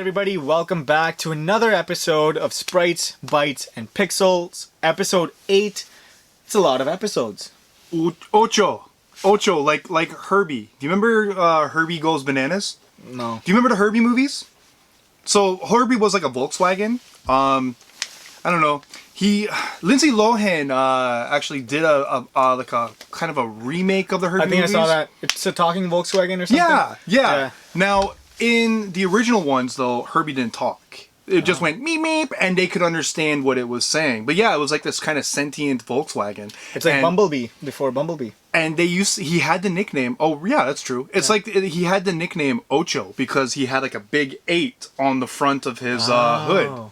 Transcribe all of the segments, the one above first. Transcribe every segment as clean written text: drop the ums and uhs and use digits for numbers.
everybody, welcome back to another episode of Sprites, Bytes, and Pixels, episode 8. It's a lot of episodes. Ocho, like Herbie. Do you remember Herbie Goes Bananas? No. Do you remember the Herbie movies? So Herbie was like a Volkswagen. I don't know. Lindsay Lohan actually did a kind of a remake of the Herbie movies. I think I saw that. It's a talking Volkswagen or something? Yeah. Now, in the original ones, though, Herbie didn't talk. It just went meep meep, and they could understand what it was saying. But yeah, it was like this kind of sentient Volkswagen. It's like Bumblebee before Bumblebee. And he had the nickname. Oh yeah, that's true. It's like he had the nickname Ocho because he had like a big 8 on the front of his hood.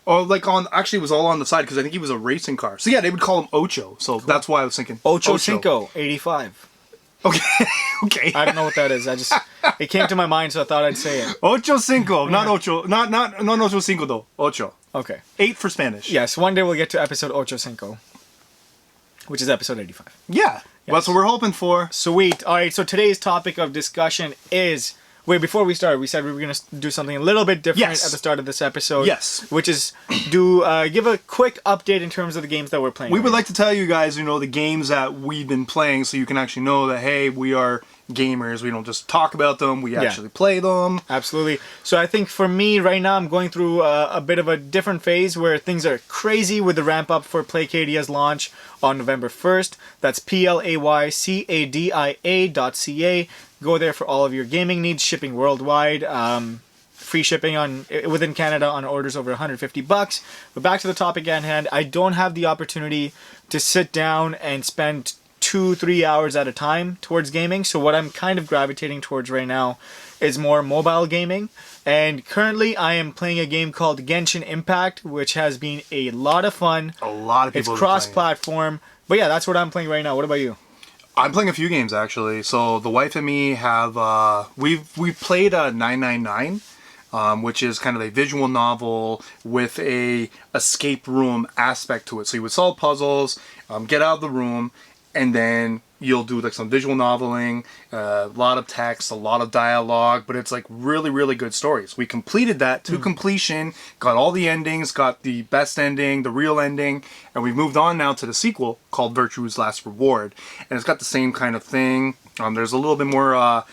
Or like actually it was all on the side because I think he was a racing car. So yeah, they would call him Ocho. So that's why I was thinking Ocho Cinco, 85. Okay. I don't know what that is. It came to my mind, so I thought I'd say it. Ocho Cinco, not Ocho, not Ocho Cinco though. Ocho. Okay. 8 for Spanish. Yes, one day we'll get to episode Ocho Cinco, which is episode 85. Yeah, that's what we're hoping for. Sweet. All right, so today's topic of discussion is... Wait, before we start, we said we were going to do something a little bit different at the start of this episode. Yes. Which is give a quick update in terms of the games that we're playing. We would like to tell you guys, the games that we've been playing so you can actually know that, hey, we are gamers. We don't just talk about them. We actually play them. Absolutely. So I think for me right now, I'm going through a bit of a different phase where things are crazy with the ramp up for Playcadia's launch on November 1st. That's PLAYCADIA.ca. Go there for all of your gaming needs, shipping worldwide, free shipping within Canada on orders over $150. But back to the topic at hand, I don't have the opportunity to sit down and spend 2-3 hours at a time towards gaming. So what I'm kind of gravitating towards right now is more mobile gaming. And currently I am playing a game called Genshin Impact, which has been a lot of fun. A lot of people. It's cross-platform. But yeah, that's what I'm playing right now. What about you? I'm playing a few games actually. So the wife and me have we've played 999, which is kind of a visual novel with a escape room aspect to it. So you would solve puzzles, get out of the room, and then you'll do like some visual noveling, a lot of text, a lot of dialogue, but it's like really, really good stories. We completed that to completion, got all the endings, got the best ending, the real ending, and we've moved on now to the sequel called Virtue's Last Reward. And it's got the same kind of thing. There's a little bit more,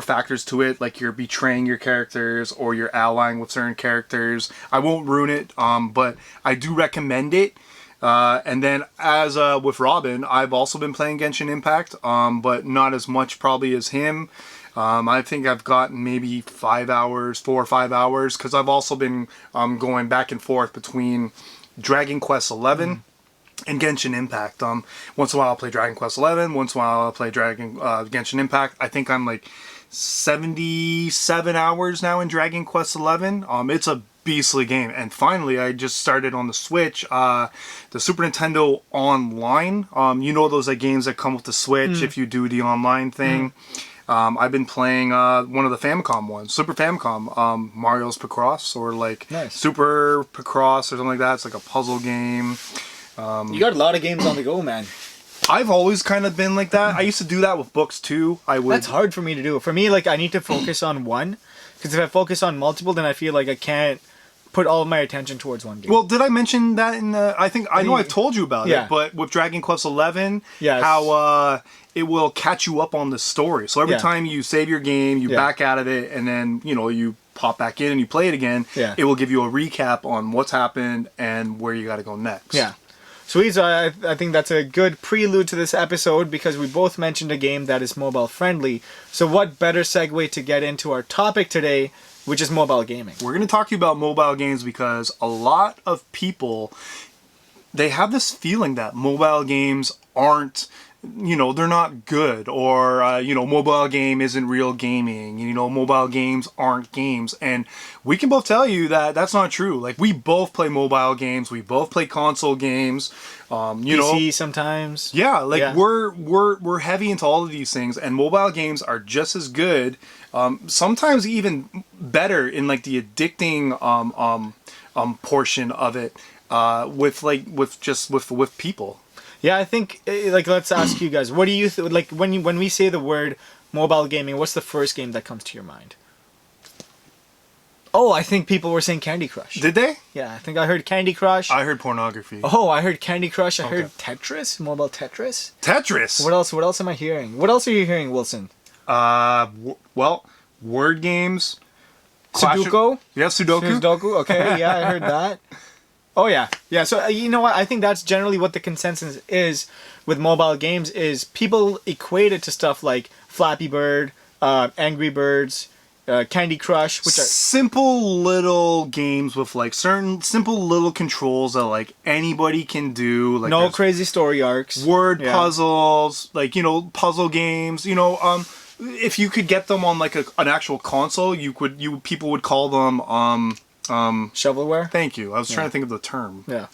factors to it, like you're betraying your characters or you're allying with certain characters. I won't ruin it, but I do recommend it. And then as with Robin, I've also been playing Genshin Impact, but not as much probably as him. I think I've gotten maybe 4 or 5 hours, because I've also been going back and forth between Dragon Quest XI and Genshin Impact. Once in a while I'll play Dragon Quest XI, once in a while I'll play Genshin Impact. I think I'm like 77 hours now in Dragon Quest XI. It's a beastly game. And finally, I just started on the Switch, the Super Nintendo Online. Those like games that come with the Switch if you do the online thing. I've been playing one of the Famicom ones, Super Famicom, Mario's Picross, or like Super Picross or something like that. It's like a puzzle game. You got a lot of games on the go, man. I've always kind of been like that. I used to do that with books too. That's hard for me to do. For me, like, I need to focus on one, because if I focus on multiple, then I feel like I can't put all of my attention towards one game. Well, did I mention that in the... I know I've told you about it, but with Dragon Quest XI, how it will catch you up on the story. So every time you save your game, you back out of it, and then, you pop back in and you play it again, it will give you a recap on what's happened and where you got to go next. Yeah. Sweet, so I think that's a good prelude to this episode, because we both mentioned a game that is mobile friendly. So what better segue to get into our topic today, which is mobile gaming. We're going to talk to you about mobile games because a lot of people, they have this feeling that mobile games aren't, they're not good, or, mobile game isn't real gaming, mobile games aren't games. And we can both tell you that that's not true. Like, we both play mobile games, we both play console games, PC sometimes. Yeah, like we're heavy into all of these things, and mobile games are just as good, sometimes even better in like the addicting portion of it, with people. Yeah, I think, like, let's ask you guys, what do you like when we say the word mobile gaming? What's the first game that comes to your mind? Oh, I think people were saying Candy Crush. Did they? Yeah, I think I heard Candy Crush. I heard pornography. Oh, I heard Candy Crush. I heard Tetris, mobile Tetris. Tetris. What else? What else am I hearing? What else are you hearing, Wilson? Well, word games. Sudoku. Yeah, Sudoku. Sudoku. Okay, yeah, I heard that. Oh yeah, yeah. So you know what? I think that's generally what the consensus is with mobile games. Is people equate it to stuff like Flappy Bird, Angry Birds, Candy Crush, which are simple little games with like certain simple little controls that like anybody can do. Like no crazy story arcs, word puzzles, like puzzle games. If you could get them on like an actual console, people would call them shovelware. Thank you. I was trying to think of the term. Yeah.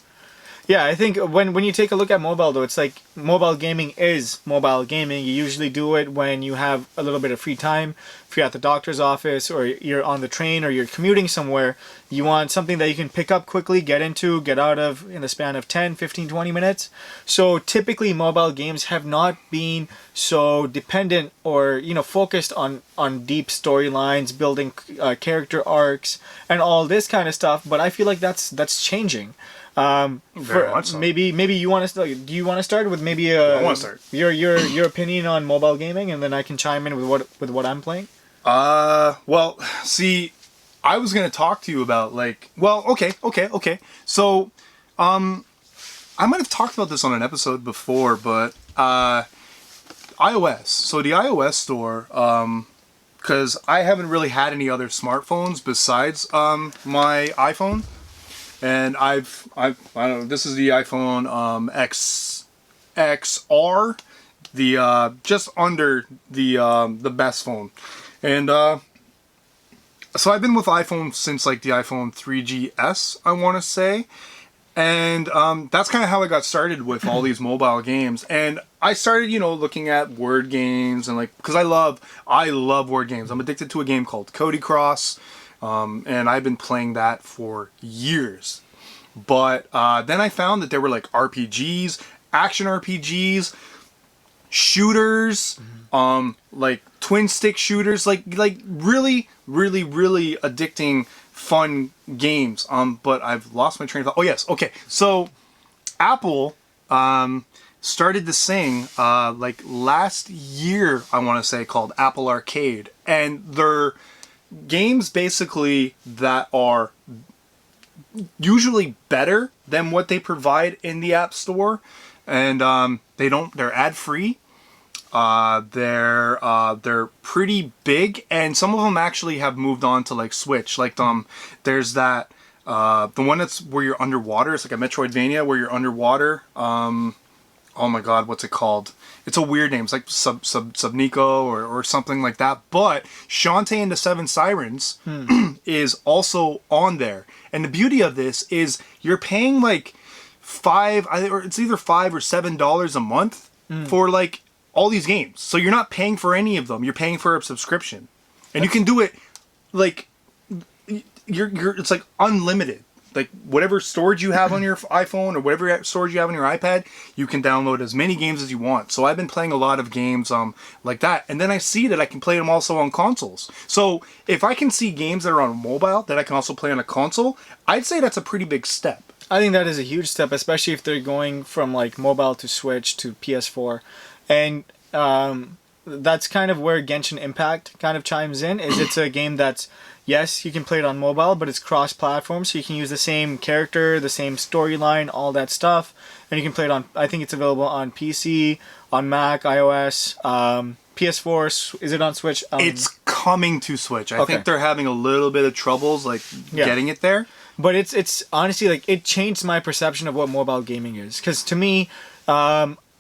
Yeah, I think when you take a look at mobile, though, it's like mobile gaming is mobile gaming. You usually do it when you have a little bit of free time. If you're at the doctor's office or you're on the train or you're commuting somewhere, you want something that you can pick up quickly, get into, get out of in the span of 10, 15, 20 minutes. So typically mobile games have not been so dependent or, focused on deep storylines, building character arcs, and all this kind of stuff. But I feel like that's changing. Very much so. Maybe you want to start. Do you want to start with maybe I want to start. Your opinion on mobile gaming, and then I can chime in with what I'm playing. Well, see, I was gonna talk to you about okay. So, I might have talked about this on an episode before, but iOS. So the iOS store, because I haven't really had any other smartphones besides my iPhone. And I don't know, this is the iPhone XR, the just under the best phone. And so I've been with iPhone since like the iPhone 3GS, I want to say. And that's kind of how I got started with all these mobile games. And I started, looking at word games and like, because I love word games. I'm addicted to a game called Cody Cross. And I've been playing that for years. But then I found that there were like RPGs, action RPGs, shooters, like twin stick shooters, like really, really, really addicting, fun games. But I've lost my train of thought. Oh yes, okay. So Apple started this thing like last year, I want to say, called Apple Arcade, and they're games basically that are usually better than what they provide in the App Store, and they're ad free. They're pretty big, and some of them actually have moved on to like Switch. Like there's that the one that's where you're underwater. It's like a Metroidvania where you're underwater. Oh my god, what's it called? It's a weird name. It's like Subnico or something like that. But Shantae and the Seven Sirens is also on there. And the beauty of this is you're paying like it's either $5 or $7 a month for like all these games. So you're not paying for any of them. You're paying for a subscription. And you can do it like it's like unlimited. Like whatever storage you have on your iPhone or whatever storage you have on your iPad, you can download as many games as you want. So I've been playing a lot of games like that, and then I see that I can play them also on consoles. So if I can see games that are on mobile that I can also play on a console, I'd say that's a pretty big step. I think that is a huge step, especially if they're going from like mobile to Switch to PS4, and that's kind of where Genshin Impact kind of chimes in. Is it's a game that's, yes, you can play it on mobile, but it's cross-platform, so you can use the same character, the same storyline, all that stuff, and you can play it on, I think it's available on PC, on Mac, iOS, PS4, is it on Switch? It's coming to Switch. I think they're having a little bit of troubles, like, getting it there. But it's honestly, like, it changed my perception of what mobile gaming is, because to me,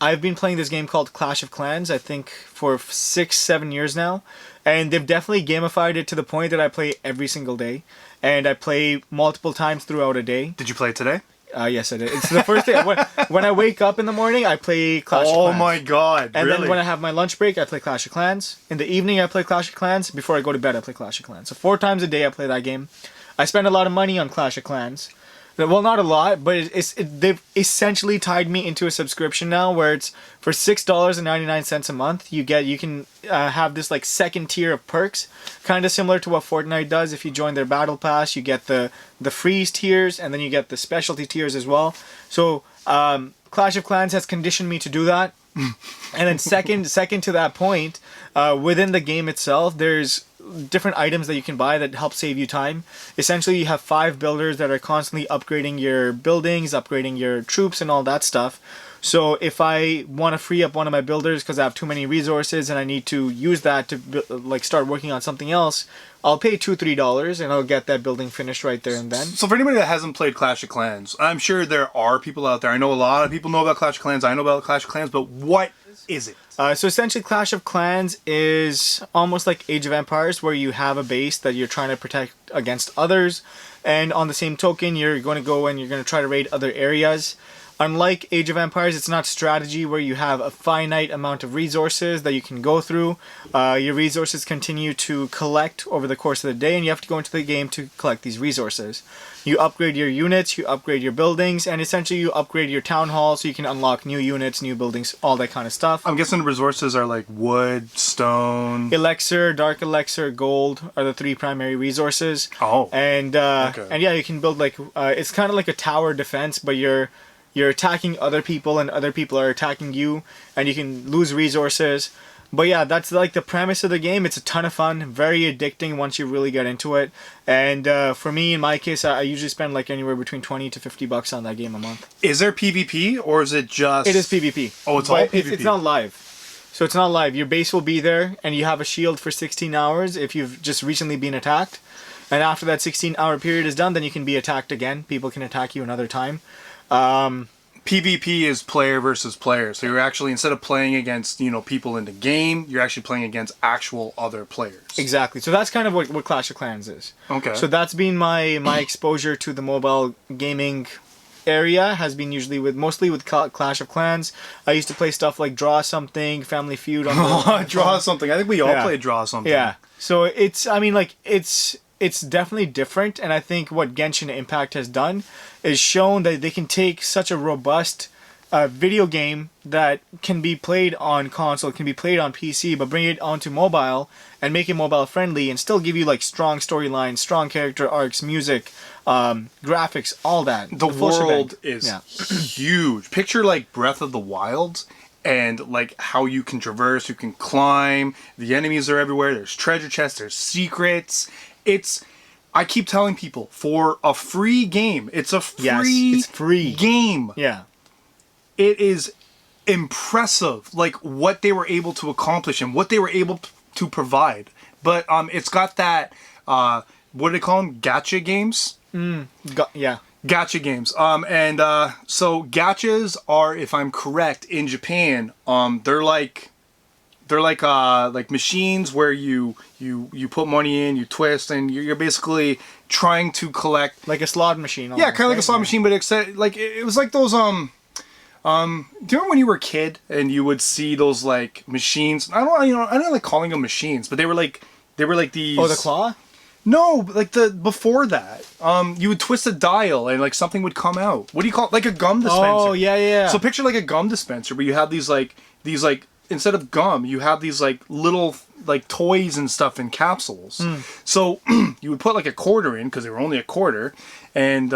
I've been playing this game called Clash of Clans, I think, for 6-7 years now. And they've definitely gamified it to the point that I play every single day. And I play multiple times throughout a day. Did you play it today? Yes, I did. It's the first day. When I wake up in the morning, I play Clash of Clans. Oh my god, and really? Then when I have my lunch break, I play Clash of Clans. In the evening, I play Clash of Clans. Before I go to bed, I play Clash of Clans. So 4 times a day, I play that game. I spend a lot of money on Clash of Clans. Well, not a lot, but they've essentially tied me into a subscription now, where it's for $6.99 a month. You can have this like second tier of perks, kind of similar to what Fortnite does. If you join their battle pass, you get the freeze tiers, and then you get the specialty tiers as well. So Clash of Clans has conditioned me to do that. And then second to that point, within the game itself, there's different items that you can buy that help save you time. Essentially, you have 5 builders that are constantly upgrading your buildings, upgrading your troops, and all that stuff. So if I want to free up one of my builders because I have too many resources and I need to use that to like start working on something else, I'll pay $2-3 and I'll get that building finished right there and then. So for anybody that hasn't played Clash of Clans, I'm sure there are people out there. I know a lot of people know about Clash of Clans. I know about Clash of Clans, but what is it? So essentially, Clash of Clans is almost like Age of Empires, where you have a base that you're trying to protect against others, and on the same token, you're going to go and you're going to try to raid other areas. Unlike Age of Empires, it's not strategy where you have a finite amount of resources that you can go through. Your resources continue to collect over the course of the day, and you have to go into the game to collect these resources. You upgrade your units, you upgrade your buildings, and essentially you upgrade your town hall so you can unlock new units, new buildings, all that kind of stuff. I'm guessing the resources are like wood, stone... Elixir, Dark Elixir, Gold are the 3 primary resources. Oh. And yeah, you can build like... it's kind of like a tower defense, but you're attacking other people and other people are attacking you, and you can lose resources. But yeah, that's like the premise of the game. It's a ton of fun, very addicting once you really get into it. And for me, in my case, I usually spend like anywhere between $20 to $50 on that game a month. Is there PvP or is it just... It is PvP. Oh, it's all PvP. It's not live. So it's not live. Your base will be there, and you have a shield for 16 hours if you've just recently been attacked. And after that 16-hour period is done, then you can be attacked again. People can attack you another time. PvP is player versus player. So you're actually, instead of playing against, people in the game, you're actually playing against actual other players. Exactly. So that's kind of what Clash of Clans is. Okay. So that's been my exposure to the mobile gaming area, has been usually mostly with Clash of Clans. I used to play stuff like Draw Something, Family Feud. On Draw Something. I think we all played Draw Something. Yeah. So it's definitely different, and I think what Genshin Impact has done is shown that they can take such a robust video game that can be played on console, can be played on PC, but bring it onto mobile and make it mobile friendly and still give you like strong storylines, strong character arcs, music, graphics, all that. The world is huge. Picture like Breath of the Wild. And like how you can traverse, you can climb, the enemies are everywhere, there's treasure chests, there's secrets. I keep telling people, for a free game, it's free game. Yeah. It is impressive, like what they were able to accomplish and what they were able to provide. But it's got that, what do they call them? Gacha games? Yeah. Gacha games. So gachas are, if I'm correct, in Japan, they're like machines where you put money in, you twist, and you're basically trying to collect, like a slot machine. Yeah, kind of like a slot machine, but except like it was like those do you remember when you were a kid and you would see those like machines? I don't like calling them machines, but they were like these. Oh, the claw? No, like before that. You would twist a dial and like something would come out. What do you call it? Like a gum dispenser. Oh, yeah. So picture like a gum dispenser, but you have these instead of gum, you have these like little like toys and stuff in capsules. So you would put like a quarter in, because they were only a quarter, and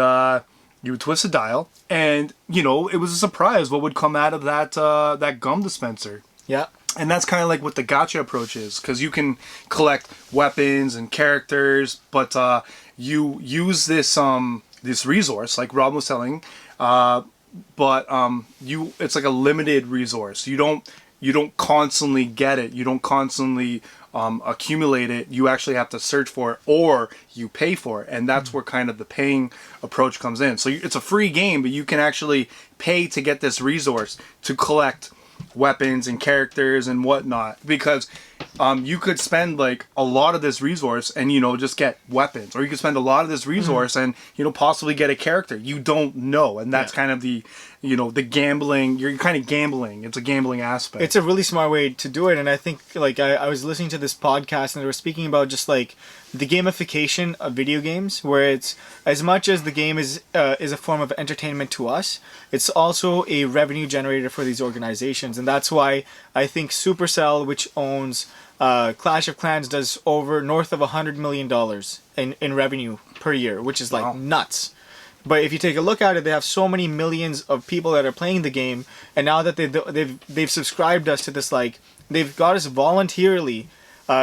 you would twist a dial, and it was a surprise what would come out of that gum dispenser. Yeah. And that's kind of like what the gacha approach is, because you can collect weapons and characters, but you use this resource, like Rob was telling, but it's like a limited resource. You don't constantly get it. You don't constantly accumulate it. You actually have to search for it, or you pay for it, and that's where kind of the paying approach comes in. So it's a free game, but you can actually pay to get this resource to collect weapons and characters and whatnot, because you could spend like a lot of this resource and just get weapons, or you could spend a lot of this resource and possibly get a character. You don't know, and that's kind of the the gambling. You're kind of gambling. It's a gambling aspect. It's a really smart way to do it, and I think like I was listening to this podcast and they were speaking about just like the gamification of video games, where it's as much as the game is a form of entertainment to us, it's also a revenue generator for these organizations, and that's why I think Supercell, which owns Clash of Clans, does over north of $100 million in revenue per year, which is like Wow. nuts. But if you take a look at it, they have so many millions of people that are playing the game, and now that they've subscribed us to this, like they've got us voluntarily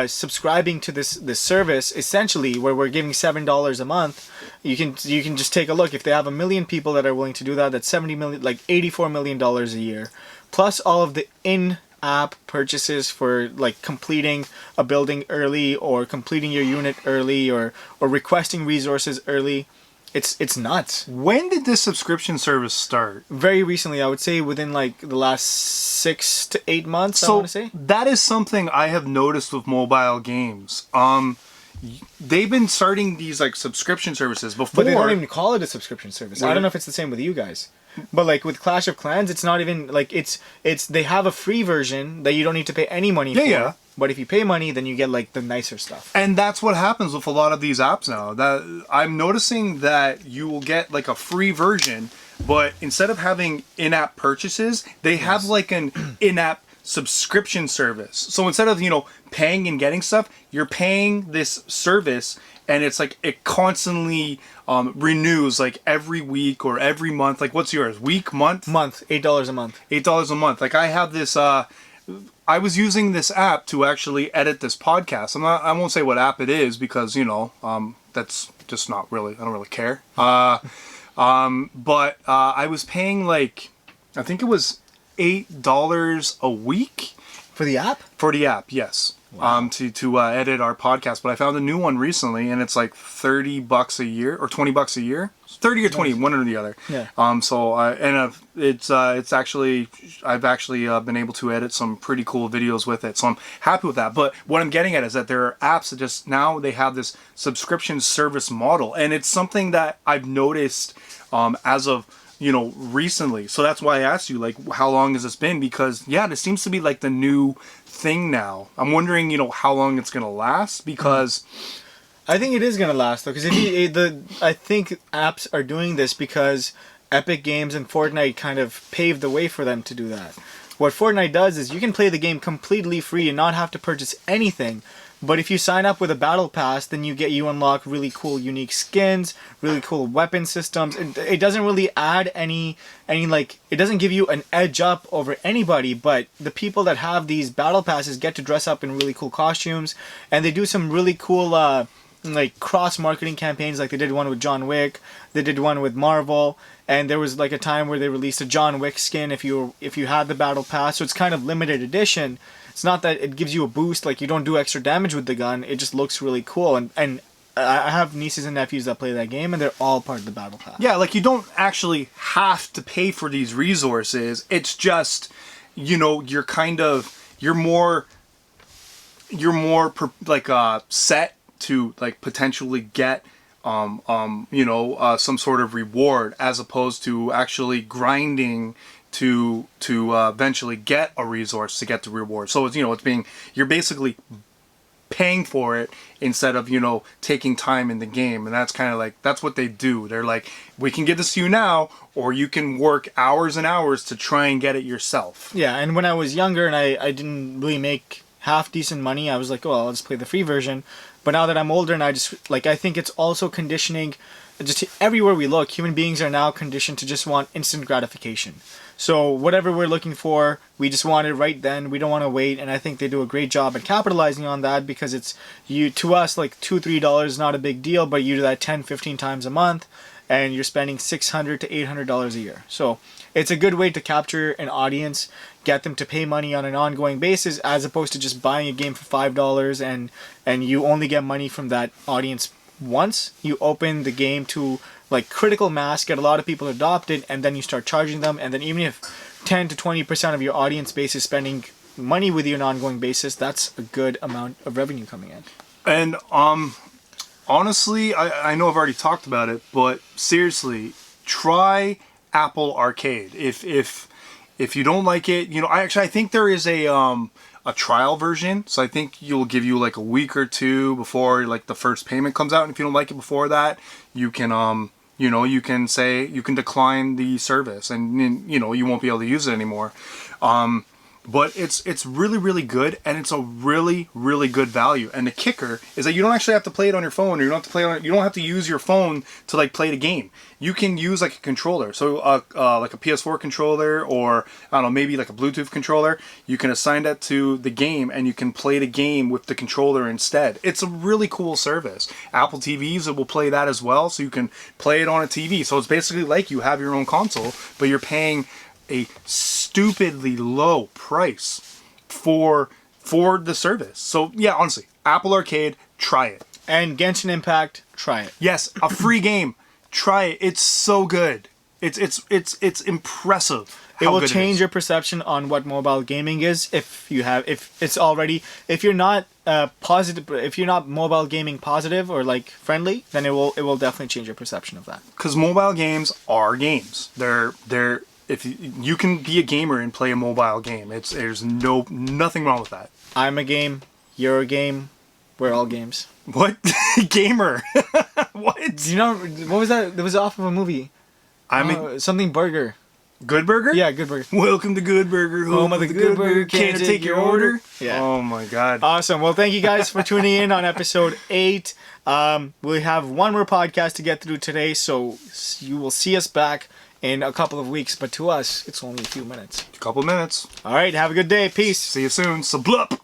subscribing to this service, essentially, where we're giving $7 a month. You can just take a look. If they have 1 million people that are willing to do that, that's 70 million, like $84 million a year, plus all of the in-app purchases for like completing a building early, or completing your unit early, or requesting resources early. It's nuts. When did this subscription service start? Very recently, I would say within like the last 6 to 8 months. I So want to say that is something I have noticed with mobile games. They've been starting these like subscription services before. but they don't even call it a subscription service. I don't know if it's the same with you guys. But like with Clash of Clans, it's not even like it's they have a free version that you don't need to pay any money for. Yeah. But if you pay money, then you get like the nicer stuff. And that's what happens with a lot of these apps now. That I'm noticing that you will get like a free version, but instead of having in-app purchases, they have like an in-app subscription service. So instead of, paying and getting stuff, you're paying this service, and it's like it constantly renews like every week or every month. Like, what's yours? Week, month? Month, $8 a month. $8 a month. Like I have this I was using this app to actually edit this podcast. I won't say what app it is because, that's just not really, I don't really care. But I was paying like, I think it was $8 a week. For the app? For the app, yes. Wow. To edit our podcast. But I found a new one recently, and it's like $30 a year or $20 a year. 30 or 20, nice. One or the other. Yeah. It's actually, I've actually been able to edit some pretty cool videos with it, so I'm happy with that. But what I'm getting at is that there are apps that just now they have this subscription service model, and it's something that I've noticed as of recently. So that's why I asked you, like, how long has this been? Because this seems to be like the new thing now. I'm wondering, how long it's gonna last, because I think it is gonna last though, because I think apps are doing this because Epic Games and Fortnite kind of paved the way for them to do that. What Fortnite does is you can play the game completely free and not have to purchase anything. But if you sign up with a battle pass, then you unlock really cool, unique skins, really cool weapon systems. It doesn't really add any like, it doesn't give you an edge up over anybody. But the people that have these battle passes get to dress up in really cool costumes, and they do some really cool like cross marketing campaigns. Like they did one with John Wick, they did one with Marvel, and there was like a time where they released a John Wick skin if you had the battle pass. So it's kind of limited edition. It's not that it gives you a boost, like you don't do extra damage with the gun, it just looks really cool. And I have nieces and nephews that play that game, and they're all part of the battle pass. Yeah, like you don't actually have to pay for these resources. It's just, you're more set to like potentially get some sort of reward, as opposed to actually grinding to eventually get a resource to get the reward. So it's you're basically paying for it instead of taking time in the game. And that's kind of like, that's what they do. They're like, we can give this to you now, or you can work hours and hours to try and get it yourself. Yeah, and when I was younger and I didn't really make half decent money, I was like, oh, I'll just play the free version. But now that I'm older, and I think it's also conditioning. Just everywhere we look, human beings are now conditioned to just want instant gratification. So whatever we're looking for, we just want it right then. We don't want to wait, and I think they do a great job at capitalizing on that, because it's to us like $2-3 is not a big deal, but you do that 10-15 times a month, and you're spending $600 to $800 a year. So it's a good way to capture an audience, get them to pay money on an ongoing basis, as opposed to just buying a game for $5 and you only get money from that audience once. You open the game to like critical mass, get a lot of people adopted, and then you start charging them. And then even if 10 to 20% of your audience base is spending money with you on an ongoing basis, that's a good amount of revenue coming in. And honestly, I know I've already talked about it, but seriously, try Apple Arcade. If you don't like it, I think there is a a trial version. So I think you'll give you like a week or two before like the first payment comes out. And if you don't like it before that, you can you can say you can decline the service, and you won't be able to use it anymore. But it's really, really good, and it's a really, really good value. And the kicker is that you don't actually have to play it on your phone, or you don't have to use your phone to like play the game. You can use like a controller, so like a PS4 controller, or I don't know, maybe like a Bluetooth controller. You can assign that to the game, and you can play the game with the controller instead. It's a really cool service. Apple TVs, it will play that as well, so you can play it on a TV. So it's basically like you have your own console, but you're paying a stupidly low price for the service. So yeah, honestly, Apple Arcade, try it. And Genshin Impact, try it. Yes, a free game. Try it. It's so good. It's impressive. It will change your perception on what mobile gaming is if you're not positive, if you're not mobile gaming positive or like friendly, then it will definitely change your perception of that. Because mobile games are games. They're if you can be a gamer and play a mobile game, there's nothing wrong with that. I'm a game, you're a game, we're all games. What? Gamer? What? Do you know what was that? It was off of a movie. Something burger. Good Burger? Yeah, Good Burger. Welcome to Good Burger, home of the Good Burger. Can't take your order? Yeah. Oh my god. Awesome. Well, thank you guys for tuning in on episode 8. We have one more podcast to get through today, so you will see us back in a couple of weeks, but to us, it's only a few minutes. A couple minutes. All right, have a good day. Peace. See you soon. Sablup!